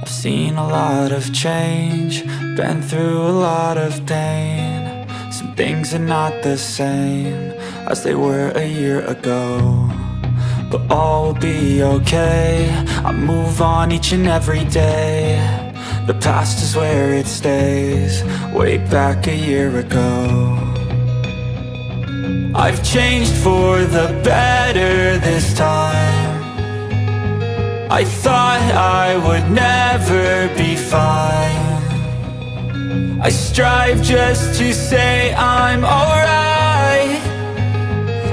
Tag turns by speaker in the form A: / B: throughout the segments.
A: I've seen a lot of change, been through a lot of pain. Some things are not the same as they were a year ago, but all will be okay. I move on each and every day. The past is where it stays, way back a year ago. I've changed for the better this time. I thought I would never be fine. I strive just to say I'm alright,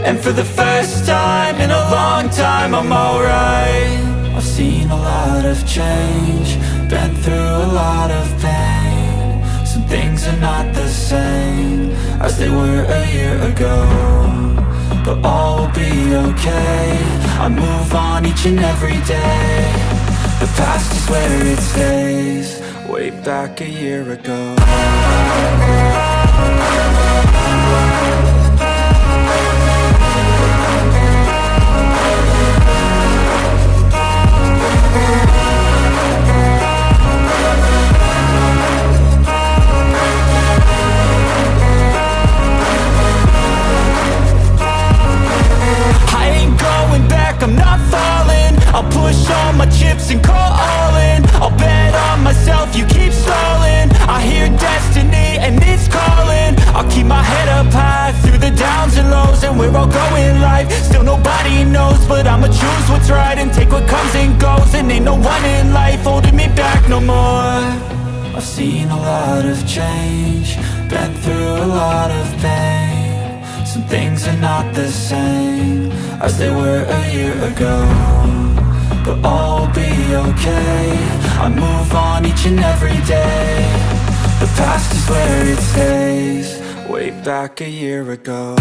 A: and for the first time in a long time I'm alright. I've seen a lot of change, been through a lot of pain. Some things are not the same as they were a year ago, but all will be okay. I move on each and every day. The past is where it stays, way back a year ago. I'm not falling, I'll push all my chips and call all in. I'll bet on myself, you keep stalling. I hear destiny and it's calling. I'll keep my head up high through the downs and lows, and where I'll go in life, still nobody knows. But I'ma choose what's right and take what comes and goes, and ain't no one in life holding me back no more. I've seen a lot of change, been through a lot of pain. Some things are not the same as they were a year ago, but all will be okay. I move on each and every day. The past is where it stays, way back a year ago.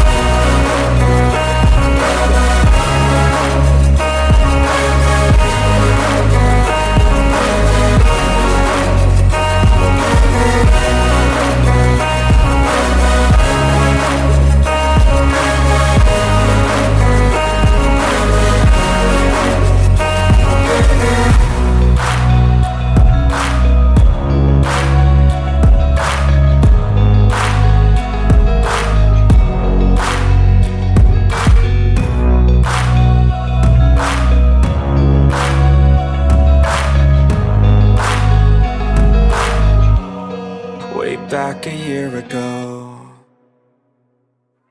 A: Back a year ago.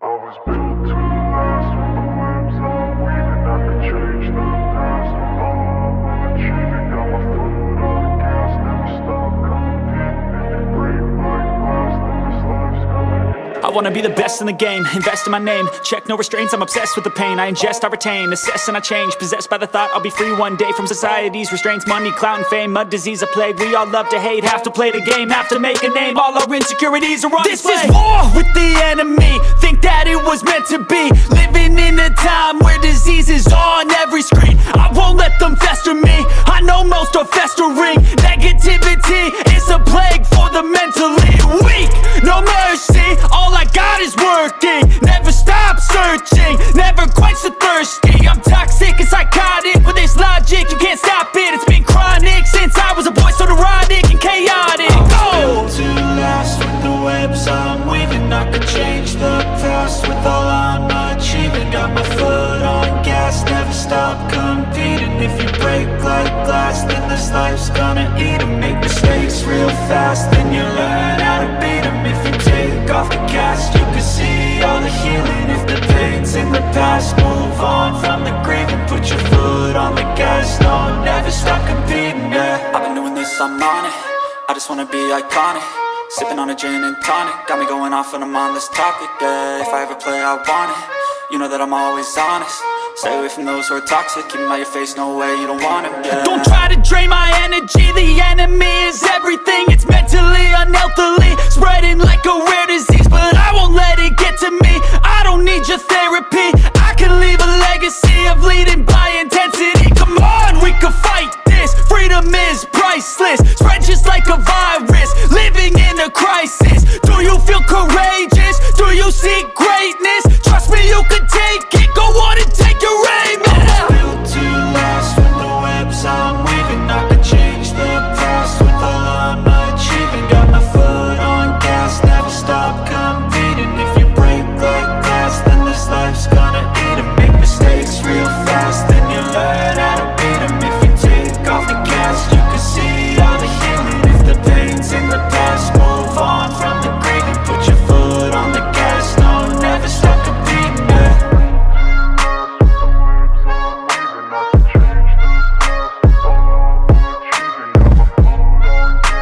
B: I was built to last with the webs I'm weaving. I could change the past with all I'm achieving. Got my foot on the gas, never stop competing. If you break like glass, then this life's gonna end.
C: I wanna be the best in the game, invest in my name. Check no restraints, I'm obsessed with the pain. I ingest, I retain, assess and I change. Possessed by the thought I'll be free one day from society's restraints. Money, clout and fame, mud, disease, a plague. We all love to hate, have to play the game, have to make a name. All our insecurities are on display. This is war with the enemy, think that it was meant to be. Living in a time where disease is on every screen. I won't let them fester me, I know most are festering. Negativity is a plague for the mentally weak. No mercy, all I got is working. Never stop searching, never quite so thirsty. I'm toxic and psychotic, with this logic, you can't stop it. It's been chronic since I was a boy, so neurotic and chaotic.
A: Built to last with the webs I'm weaving. I could change the past with all I'm achieving. Got my foot on gas, never stop competing. If you break like glass, then this life's gonna eat 'em. Make mistakes real fast, then you learn how to beat 'em. If you take off the cast, you can see all the healing. If the pain's in the past, move on from the grave and put your foot on the gas. No, never stop competing, yeah. I've been doing this, I'm on it. I just wanna be iconic. Sipping on a gin and tonic, got me going off when I'm on this topic, yeah. If I ever play, I want it. You know that I'm always honest. Stay away from those who are toxic. Keep 'em out your face, no way, you don't want it, yeah.
C: Don't try to drain my energy, the enemy is everything. It's mentally, unhealthily, spreading like a rare disease. But I won't let it get to me, I don't need your therapy. I can leave a legacy of leading by intensity. Come on, we can fight this, freedom is priceless. Spread just like a virus, living in a crisis. Do you feel courageous? Do you seek grace?